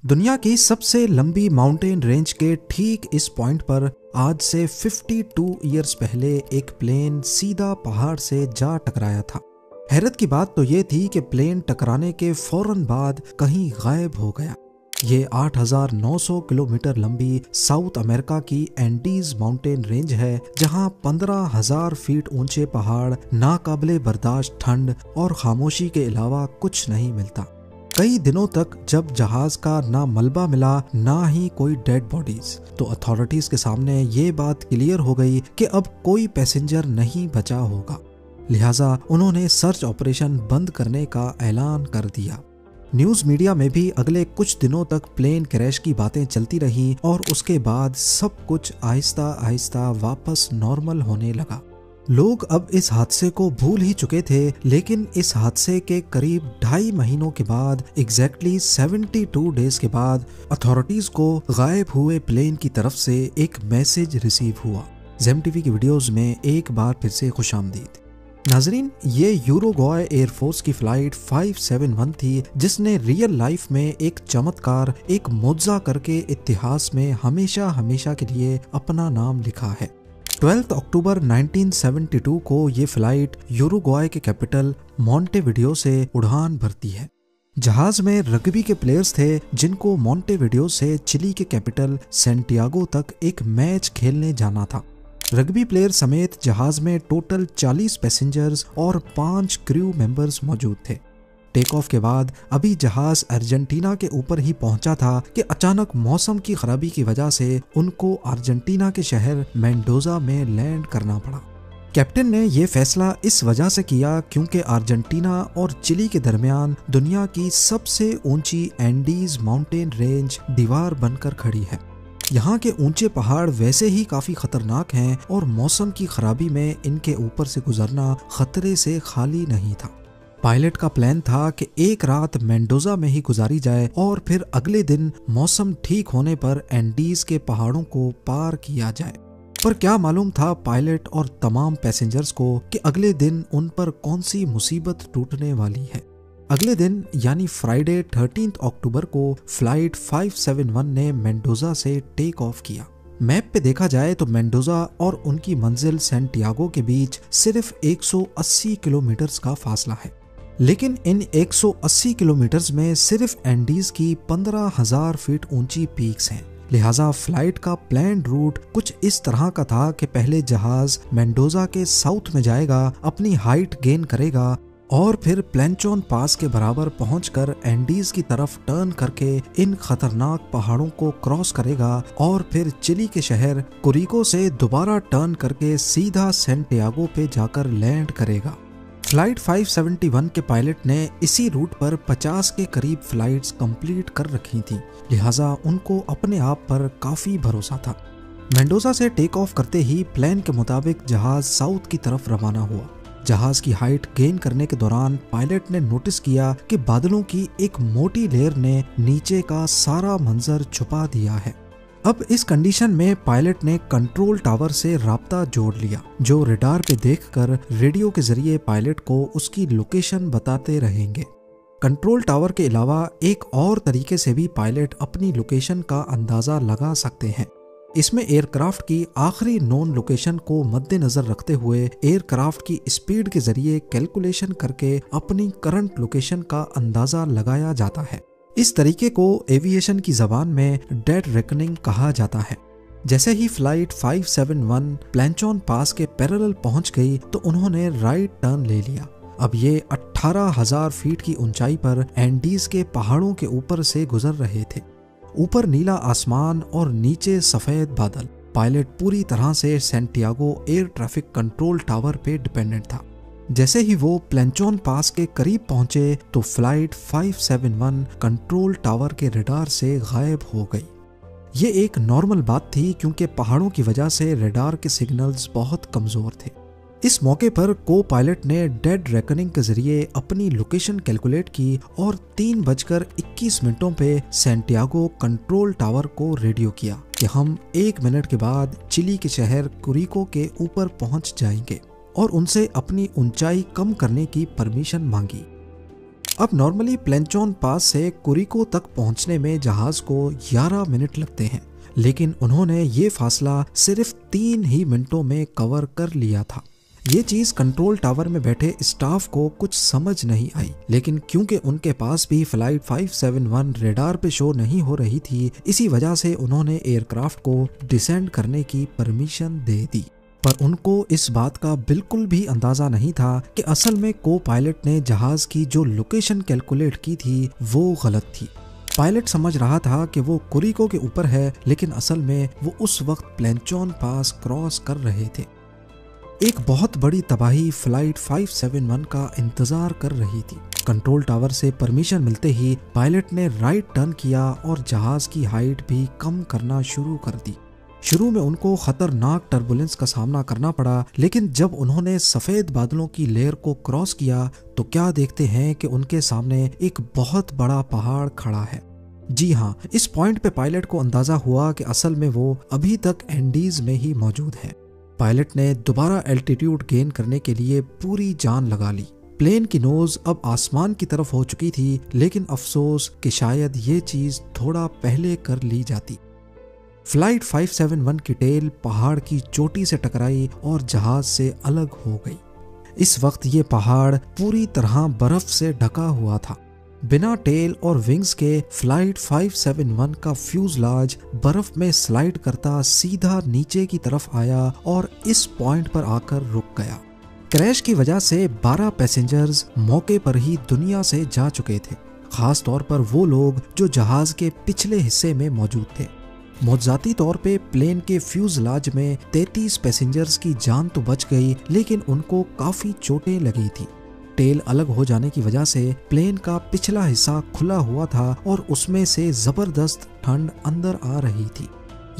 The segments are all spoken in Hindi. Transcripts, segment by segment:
दुनिया की सबसे लंबी माउंटेन रेंज के ठीक इस पॉइंट पर आज से 52 ईयर्स पहले एक प्लेन सीधा पहाड़ से जा टकराया था। हैरत की बात तो ये थी कि प्लेन टकराने के फौरन बाद कहीं गायब हो गया। ये 8,900 किलोमीटर लंबी साउथ अमेरिका की एंडीज माउंटेन रेंज है, जहां 15,000 फीट ऊंचे पहाड़, नाकाबिले बर्दाश्त ठंड और खामोशी के अलावा कुछ नहीं मिलता। कई दिनों तक जब जहाज का ना मलबा मिला ना ही कोई डेड बॉडीज, तो अथॉरिटीज के सामने ये बात क्लियर हो गई कि अब कोई पैसेंजर नहीं बचा होगा। लिहाजा उन्होंने सर्च ऑपरेशन बंद करने का ऐलान कर दिया। न्यूज मीडिया में भी अगले कुछ दिनों तक प्लेन क्रैश की बातें चलती रहीं और उसके बाद सब कुछ आहिस्ता आहिस्ता वापस नॉर्मल होने लगा। लोग अब इस हादसे को भूल ही चुके थे, लेकिन इस हादसे के करीब 2.5 महीनों के बाद, एग्जैक्टली 72 डेज के बाद, अथॉरिटीज को गायब हुए प्लेन की तरफ से एक मैसेज रिसीव हुआ। जेम टीवी की वीडियोस में एक बार फिर से खुशामदीद। नाजरीन, ये यूरुग्वाय एयरफोर्स की फ्लाइट 571 थी, जिसने रियल लाइफ में एक चमत्कार, एक मुआवजा करके इतिहास में हमेशा हमेशा के लिए अपना नाम लिखा है। 12 अक्टूबर 1972 को ये फ्लाइट यूरुग्वाय के कैपिटल मॉन्टेविडियो से उड़ान भरती है। जहाज में रग्बी के प्लेयर्स थे, जिनको मॉन्टेविडियो से चिली के कैपिटल सैंटियागो तक एक मैच खेलने जाना था। रग्बी प्लेयर समेत जहाज में टोटल 40 पैसेंजर्स और 5 क्रू मेंबर्स मौजूद थे। टेक ऑफ के बाद अभी जहाज अर्जेंटीना के ऊपर ही पहुंचा था कि अचानक मौसम की खराबी की वजह से उनको अर्जेंटीना के शहर मेंडोजा में लैंड करना पड़ा। कैप्टन ने यह फैसला इस वजह से किया क्योंकि अर्जेंटीना और चिली के दरमियान दुनिया की सबसे ऊंची एंडीज माउंटेन रेंज दीवार बनकर खड़ी है। यहाँ के ऊंचे पहाड़ वैसे ही काफी खतरनाक हैं और मौसम की खराबी में इनके ऊपर से गुजरना खतरे से खाली नहीं था। पायलट का प्लान था कि एक रात मेंडोजा में ही गुजारी जाए और फिर अगले दिन मौसम ठीक होने पर एंडीज के पहाड़ों को पार किया जाए। पर क्या मालूम था पायलट और तमाम पैसेंजर्स को कि अगले दिन उन पर कौन सी मुसीबत टूटने वाली है। अगले दिन यानी फ्राइडे 13 अक्टूबर को फ्लाइट 571 ने मेंडोजा से टेक ऑफ किया। मैप पे देखा जाए तो मेंडोजा और उनकी मंजिल सैंटियागो के बीच सिर्फ 180 किलोमीटर का फासला है, लेकिन इन 180 किलोमीटर्स में सिर्फ एंडीज की 15,000 फीट ऊंची पीक्स हैं। लिहाजा फ्लाइट का प्लान्ड रूट कुछ इस तरह का था कि पहले जहाज मेंडोजा के साउथ में जाएगा, अपनी हाइट गेन करेगा और फिर प्लेंचोन पास के बराबर पहुंचकर एंडीज की तरफ टर्न करके इन खतरनाक पहाड़ों को क्रॉस करेगा और फिर चिली के शहर कुरिको से दोबारा टर्न करके सीधा सैंटियागो पे जाकर लैंड करेगा। फ्लाइट 571 के पायलट ने इसी रूट पर 50 के करीब फ्लाइट्स कंप्लीट कर रखी थी, लिहाजा उनको अपने आप पर काफी भरोसा था। मेंडोजा से टेक ऑफ करते ही प्लान के मुताबिक जहाज साउथ की तरफ रवाना हुआ। जहाज की हाइट गेन करने के दौरान पायलट ने नोटिस किया कि बादलों की एक मोटी लेयर ने नीचे का सारा मंजर छुपा दिया है। अब इस कंडीशन में पायलट ने कंट्रोल टावर से राब्ता जोड़ लिया, जो रडार पे देखकर रेडियो के जरिए पायलट को उसकी लोकेशन बताते रहेंगे। कंट्रोल टावर के अलावा एक और तरीके से भी पायलट अपनी लोकेशन का अंदाजा लगा सकते हैं। इसमें एयरक्राफ्ट की आखिरी नोन लोकेशन को मद्देनजर रखते हुए एयरक्राफ्ट की स्पीड के जरिए कैलकुलेशन करके अपनी करंट लोकेशन का अंदाजा लगाया जाता है। इस तरीके को एविएशन की जबान में डेड रेकनिंग कहा जाता है। जैसे ही फ्लाइट 571 प्लेंचोन पास के पैरेलल पहुंच गई तो उन्होंने राइट टर्न ले लिया। अब ये 18,000 फीट की ऊंचाई पर एंडीज के पहाड़ों के ऊपर से गुजर रहे थे। ऊपर नीला आसमान और नीचे सफेद बादल। पायलट पूरी तरह से Santiago air traffic control tower पे डिपेंडेंट था। जैसे ही वो प्लेंचोन पास के करीब पहुंचे तो फ्लाइट 571 कंट्रोल टावर के रडार से गायब हो गई। ये एक नॉर्मल बात थी क्योंकि पहाड़ों की वजह से रडार के सिग्नल्स बहुत कमजोर थे। इस मौके पर को पायलट ने डेड रेकनिंग के जरिए अपनी लोकेशन कैलकुलेट की और 3:21 पे सैंटियागो कंट्रोल टावर को रेडियो किया कि हम 1 मिनट के बाद चिली के शहर कुरिको के ऊपर पहुंच जाएंगे और उनसे अपनी ऊंचाई कम करने की परमिशन मांगी। अब नॉर्मली प्लेंचोन पास से कुरिको तक पहुंचने में जहाज को 11 मिनट लगते हैं, लेकिन उन्होंने ये फासला सिर्फ 3 ही मिनटों में कवर कर लिया था। ये चीज कंट्रोल टावर में बैठे स्टाफ को कुछ समझ नहीं आई, लेकिन क्योंकि उनके पास भी फ्लाइट 571 रेडार पे शो नहीं हो रही थी, इसी वजह से उन्होंने एयरक्राफ्ट को डिसेंड करने की परमिशन दे दी। पर उनको इस बात का बिल्कुल भी अंदाजा नहीं था कि असल में को पायलट ने जहाज की जो लोकेशन कैलकुलेट की थी वो गलत थी। पायलट समझ रहा था कि वो कुरिको के ऊपर है, लेकिन असल में वो उस वक्त प्लेंचोन पास क्रॉस कर रहे थे। एक बहुत बड़ी तबाही फ्लाइट 571 का इंतजार कर रही थी। कंट्रोल टावर से परमिशन मिलते ही पायलट ने राइट टर्न किया और जहाज की हाइट भी कम करना शुरू कर दी। शुरू में उनको खतरनाक टर्बुलेंस का सामना करना पड़ा, लेकिन जब उन्होंने सफेद बादलों की लेयर को क्रॉस किया तो क्या देखते हैं कि उनके सामने एक बहुत बड़ा पहाड़ खड़ा है। जी हाँ, इस पॉइंट पे पायलट को अंदाजा हुआ कि असल में वो अभी तक एंडीज में ही मौजूद है। पायलट ने दोबारा एल्टीट्यूड गेन करने के लिए पूरी जान लगा ली। प्लेन की नोज अब आसमान की तरफ हो चुकी थी, लेकिन अफसोस कि शायद ये चीज थोड़ा पहले कर ली जाती। फ्लाइट 571 की टेल पहाड़ की चोटी से टकराई और जहाज से अलग हो गई। इस वक्त ये पहाड़ पूरी तरह बर्फ से ढका हुआ था। बिना टेल और विंग्स के फ्लाइट 571 का फ्यूजलाज बर्फ में स्लाइड करता सीधा नीचे की तरफ आया और इस पॉइंट पर आकर रुक गया। क्रैश की वजह से 12 पैसेंजर्स मौके पर ही दुनिया से जा चुके थे, खास तौर पर वो लोग जो जहाज के पिछले हिस्से में मौजूद थे। मौजाती तौर पे प्लेन के फ्यूजलाज में 33 पैसेंजर्स की जान तो बच गई, लेकिन उनको काफी चोटें लगी थी। टेल अलग हो जाने की वजह से प्लेन का पिछला हिस्सा खुला हुआ था और उसमें से जबरदस्त ठंड अंदर आ रही थी।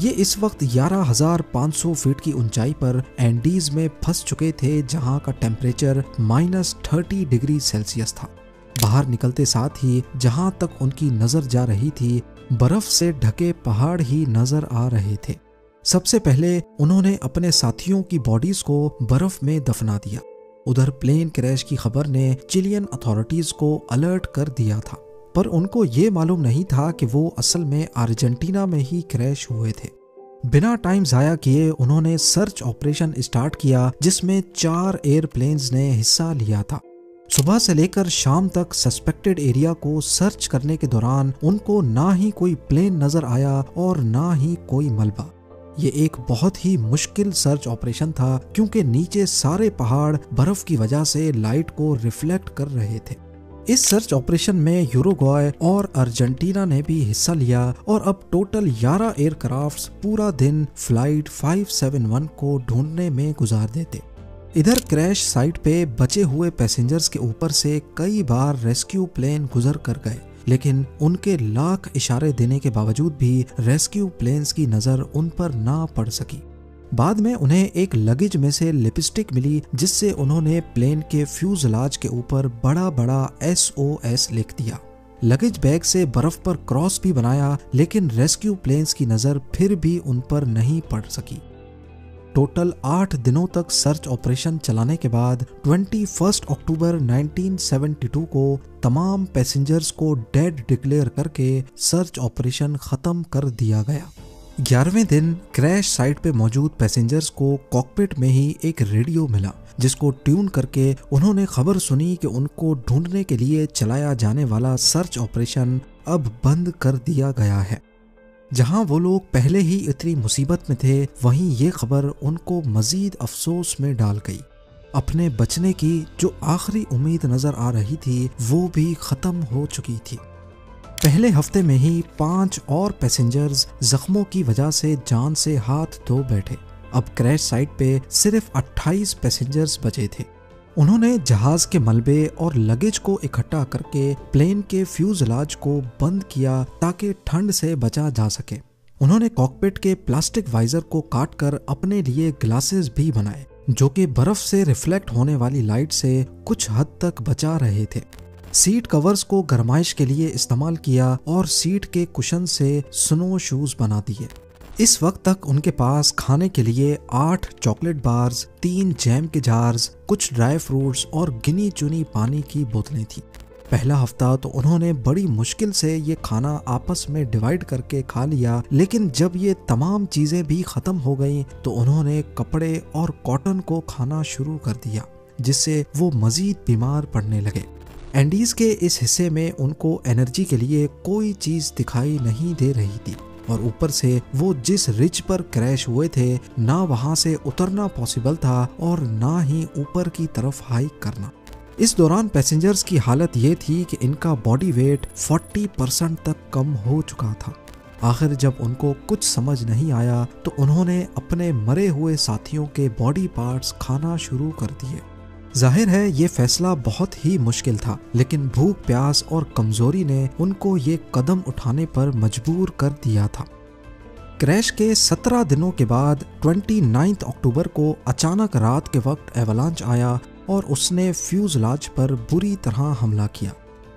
ये इस वक्त 11,500 फीट की ऊंचाई पर एंडीज में फंस चुके थे, जहां का टेम्परेचर -30 डिग्री सेल्सियस था। बाहर निकलते साथ ही जहां तक उनकी नजर जा रही थी, बर्फ से ढके पहाड़ ही नजर आ रहे थे। सबसे पहले उन्होंने अपने साथियों की बॉडीज को बर्फ में दफना दिया। उधर प्लेन क्रैश की खबर ने चिलियन अथॉरिटीज को अलर्ट कर दिया था, पर उनको ये मालूम नहीं था कि वो असल में अर्जेंटीना में ही क्रैश हुए थे। बिना टाइम जाया किए उन्होंने सर्च ऑपरेशन स्टार्ट किया, जिसमें 4 एयरप्लेन्स ने हिस्सा लिया था। सुबह से लेकर शाम तक सस्पेक्टेड एरिया को सर्च करने के दौरान उनको ना ही कोई प्लेन नजर आया और ना ही कोई मलबा। ये एक बहुत ही मुश्किल सर्च ऑपरेशन था, क्योंकि नीचे सारे पहाड़ बर्फ की वजह से लाइट को रिफ्लेक्ट कर रहे थे। इस सर्च ऑपरेशन में यूरुग्वाय और अर्जेंटीना ने भी हिस्सा लिया और अब टोटल 11 एयरक्राफ्ट्स पूरा दिन फ्लाइट 571 को ढूंढने में गुजार देते। इधर क्रैश साइट पे बचे हुए पैसेंजर्स के ऊपर से कई बार रेस्क्यू प्लेन गुजर कर गए, लेकिन उनके लाख इशारे देने के बावजूद भी रेस्क्यू प्लेन्स की नजर उन पर ना पड़ सकी। बाद में उन्हें एक लगेज में से लिपस्टिक मिली, जिससे उन्होंने प्लेन के फ्यूजलाज के ऊपर बड़ा बड़ा SOS लिख दिया। लगेज बैग से बर्फ पर क्रॉस भी बनाया, लेकिन रेस्क्यू प्लेन्स की नजर फिर भी उन पर नहीं पड़ सकी। टोटल 8 दिनों तक सर्च ऑपरेशन चलाने के बाद 21 अक्टूबर 1972 को तमाम पैसेंजर्स को डेड डिक्लेयर करके सर्च ऑपरेशन खत्म कर दिया गया। 11वें दिन क्रैश साइट पे मौजूद पैसेंजर्स को कॉकपिट में ही एक रेडियो मिला, जिसको ट्यून करके उन्होंने खबर सुनी कि उनको ढूंढने के लिए चलाया जाने वाला सर्च ऑपरेशन अब बंद कर दिया गया है। जहां वो लोग पहले ही इतनी मुसीबत में थे, वहीं ये खबर उनको मजीद अफसोस में डाल गई। अपने बचने की जो आखिरी उम्मीद नजर आ रही थी, वो भी खत्म हो चुकी थी। पहले हफ्ते में ही 5 और पैसेंजर्स जख्मों की वजह से जान से हाथ धो बैठे। अब क्रैश साइट पे सिर्फ 28 पैसेंजर्स बचे थे। उन्होंने जहाज के मलबे और लगेज को इकट्ठा करके प्लेन के फ्यूजलाज को बंद किया ताकि ठंड से बचा जा सके। उन्होंने कॉकपिट के प्लास्टिक वाइजर को काटकर अपने लिए ग्लासेस भी बनाए, जो कि बर्फ से रिफ्लेक्ट होने वाली लाइट से कुछ हद तक बचा रहे थे। सीट कवर्स को गरमाइश के लिए इस्तेमाल किया और सीट के कुशन से स्नो शूज बना दिए। इस वक्त तक उनके पास खाने के लिए 8 चॉकलेट बार्स, 3 जैम के जार्स, कुछ ड्राई फ्रूट्स और गिनी चुनी पानी की बोतलें थी। पहला हफ्ता तो उन्होंने बड़ी मुश्किल से ये खाना आपस में डिवाइड करके खा लिया, लेकिन जब ये तमाम चीजें भी खत्म हो गईं तो उन्होंने कपड़े और कॉटन को खाना शुरू कर दिया, जिससे वो मजीद बीमार पड़ने लगे। एंडीज के इस हिस्से में उनको एनर्जी के लिए कोई चीज दिखाई नहीं दे रही थी और ऊपर से वो जिस रिज पर क्रैश हुए थे ना वहां से उतरना पॉसिबल था और ना ही ऊपर की तरफ हाइक करना। इस दौरान पैसेंजर्स की हालत ये थी कि इनका बॉडी वेट 40% तक कम हो चुका था। आखिर जब उनको कुछ समझ नहीं आया तो उन्होंने अपने मरे हुए साथियों के बॉडी पार्ट्स खाना शुरू कर दिए। जाहिर है ये फैसला बहुत ही मुश्किल था, लेकिन भूख प्यास और कमजोरी ने उनको ये कदम उठाने पर मजबूर कर दिया था। क्रैश के 17 दिनों के बाद 29 अक्टूबर को अचानक रात के वक्त एवलांच आया और उसने फ्यूजलाज पर बुरी तरह हमला किया।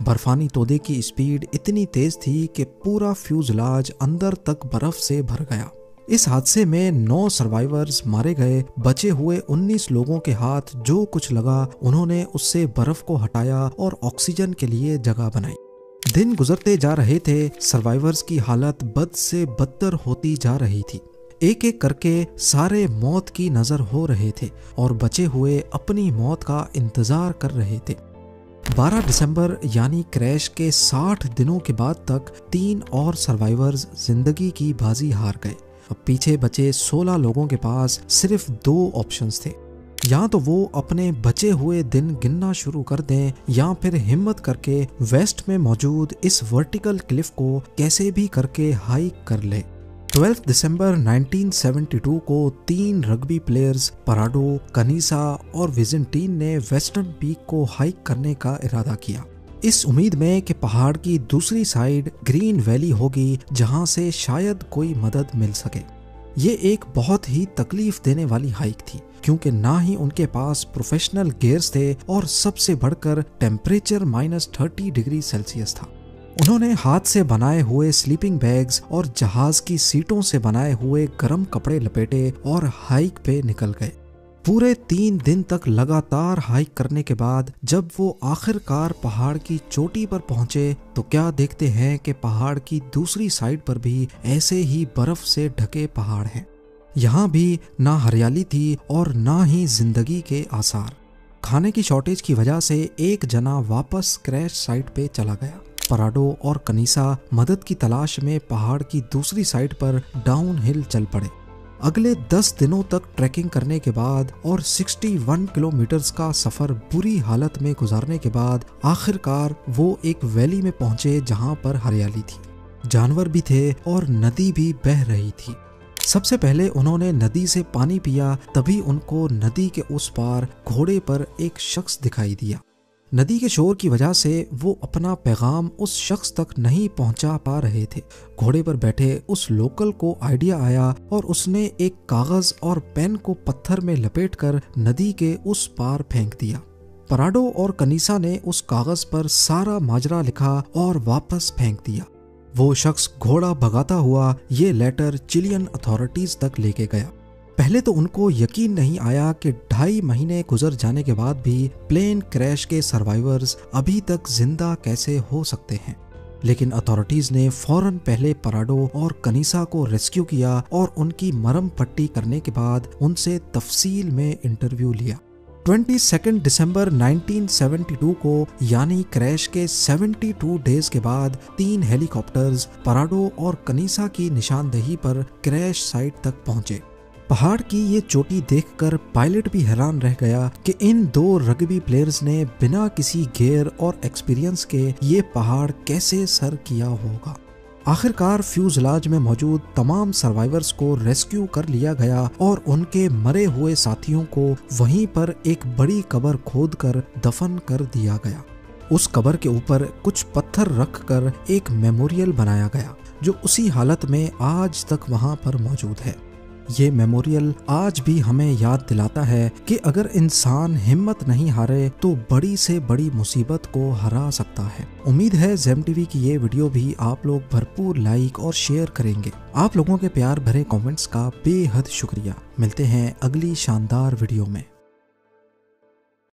बर्फानी तोदे की स्पीड इतनी तेज थी कि पूरा फ्यूजलाज अंदर तक बर्फ से भर गया। इस हादसे में 9 सर्वाइवर्स मारे गए। बचे हुए 19 लोगों के हाथ जो कुछ लगा उन्होंने उससे बर्फ को हटाया और ऑक्सीजन के लिए जगह बनाई। दिन गुजरते जा रहे थे, सर्वाइवर्स की हालत बद से बदतर होती जा रही थी। एक एक करके सारे मौत की नजर हो रहे थे और बचे हुए अपनी मौत का इंतजार कर रहे थे। 12 दिसंबर यानी क्रैश के 60 दिनों के बाद तक 3 और सर्वाइवर्स जिंदगी की बाजी हार गए। अब पीछे बचे 16 लोगों के पास सिर्फ 2 ऑप्शंस थे, या तो वो अपने बचे हुए दिन गिनना शुरू कर दें या फिर हिम्मत करके वेस्ट में मौजूद इस वर्टिकल क्लिफ को कैसे भी करके हाइक कर ले। 12 दिसंबर 1972 को 3 रग्बी प्लेयर्स पराडो, कनीसा और विजेंटीन ने वेस्टर्न पीक को हाइक करने का इरादा किया, इस उम्मीद में कि पहाड़ की दूसरी साइड ग्रीन वैली होगी जहां से शायद कोई मदद मिल सके। ये एक बहुत ही तकलीफ देने वाली हाइक थी, क्योंकि ना ही उनके पास प्रोफेशनल गियर्स थे और सबसे बढ़कर टेम्परेचर -30 डिग्री सेल्सियस था। उन्होंने हाथ से बनाए हुए स्लीपिंग बैग्स और जहाज की सीटों से बनाए हुए गर्म कपड़े लपेटे और हाइक पे निकल गए। पूरे 3 दिन तक लगातार हाइक करने के बाद जब वो आखिरकार पहाड़ की चोटी पर पहुंचे तो क्या देखते हैं कि पहाड़ की दूसरी साइड पर भी ऐसे ही बर्फ से ढके पहाड़ हैं। यहाँ भी ना हरियाली थी और ना ही जिंदगी के आसार। खाने की शॉर्टेज की वजह से एक जना वापस क्रैश साइट पे चला गया। पराडो और कनीसा मदद की तलाश में पहाड़ की दूसरी साइड पर डाउन हिल चल पड़े। अगले 10 दिनों तक ट्रैकिंग करने के बाद और 61 किलोमीटर्स का सफर बुरी हालत में गुजारने के बाद आखिरकार वो एक वैली में पहुंचे जहां पर हरियाली थी, जानवर भी थे और नदी भी बह रही थी। सबसे पहले उन्होंने नदी से पानी पिया, तभी उनको नदी के उस पार घोड़े पर एक शख्स दिखाई दिया। नदी के शोर की वजह से वो अपना पैगाम उस शख्स तक नहीं पहुंचा पा रहे थे। घोड़े पर बैठे उस लोकल को आइडिया आया और उसने एक कागज और पेन को पत्थर में लपेटकर नदी के उस पार फेंक दिया। पराडो और कनीसा ने उस कागज पर सारा माजरा लिखा और वापस फेंक दिया। वो शख्स घोड़ा भगाता हुआ ये लेटर चिलियन अथॉरिटीज तक लेके गया। पहले तो उनको यकीन नहीं आया कि 2.5 महीने गुजर जाने के बाद भी प्लेन क्रैश के सर्वाइवर्स अभी तक जिंदा कैसे हो सकते हैं, लेकिन अथॉरिटीज ने फौरन पहले पराडो और कनीसा को रेस्क्यू किया और उनकी मरहम पट्टी करने के बाद उनसे तफसील में इंटरव्यू लिया। 22 दिसंबर 1972 को यानी क्रैश के 72 डेज के बाद 3 हेलीकॉप्टर्स पराडो और कनीसा की निशानदेही पर क्रैश साइट तक पहुंचे। पहाड़ की ये चोटी देखकर पायलट भी हैरान रह गया कि इन 2 रग्बी प्लेयर्स ने बिना किसी गियर और एक्सपीरियंस के ये पहाड़ कैसे सर किया होगा। आखिरकार फ्यूजलाज में मौजूद तमाम सर्वाइवर्स को रेस्क्यू कर लिया गया और उनके मरे हुए साथियों को वहीं पर एक बड़ी कब्र खोदकर दफन कर दिया गया। उस कब्र के ऊपर कुछ पत्थर रखकर एक मेमोरियल बनाया गया जो उसी हालत में आज तक वहां पर मौजूद है। ये मेमोरियल आज भी हमें याद दिलाता है कि अगर इंसान हिम्मत नहीं हारे तो बड़ी से बड़ी मुसीबत को हरा सकता है। उम्मीद है ज़ेम टीवी की ये वीडियो भी आप लोग भरपूर लाइक और शेयर करेंगे। आप लोगों के प्यार भरे कमेंट्स का बेहद शुक्रिया। मिलते हैं अगली शानदार वीडियो में।